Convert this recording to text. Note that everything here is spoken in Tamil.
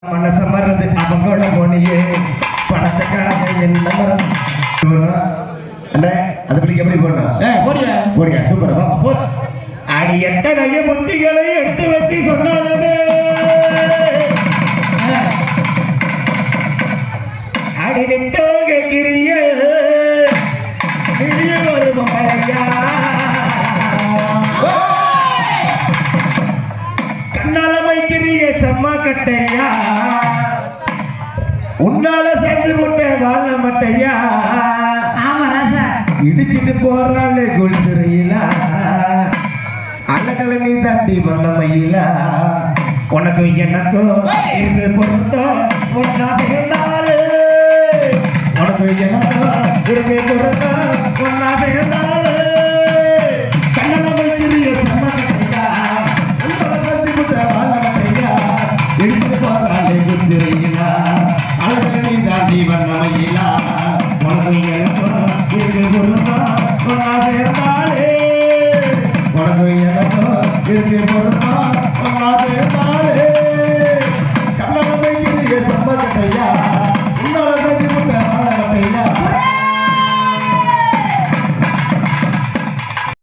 மனச மறந்து அவங்களோட போனியே பணத்துக்காக என்ன மரம் அண்ணே அதுபடிக்கு எப்படி போடணும் போடியா சூப்பர் பாப்பா போ அடி எத்தனைய புத்திகளை எடுத்து வச்சு சொன்னாலே அடி நிட்டோக கிரிய கிரிய ஒரு மழையா கண்ணாலமை கிரிய செம்மா கட்டையா உன்னால செஞ்சு முட்டை வாழ மட்டையா இடிச்சிட்டு போறாள் குல்சுரையில அழகல நீ தண்டி மன்னமையில உனக்கு எனக்கும் இருக்கு பொருத்தம் ஒன்னா சேர்ந்தாலு உனக்கு எனக்கும் இருக்கு பொருத்தம் ஒன்னா சேர்ந்தாலு கண்ணாலமை கிரிய செம்மா கட்டையா உன்னால செஞ்சு முட்டை வாழ மட்டையா இடிச்சிட்டு போறாள் குல்சுரையில அழகல நீ தண்டி மன்னமையில உனக்கு எனக்கும் இருக்கு பொருத்தம் ஒன்னா சேர்ந்தாலே உனக்கு எனக்கும் இருக்கு பொருத்தம் ஒன்னா சேர்ந்தாலே கண்ணாலமை கிரிய செம்மா கட்டையா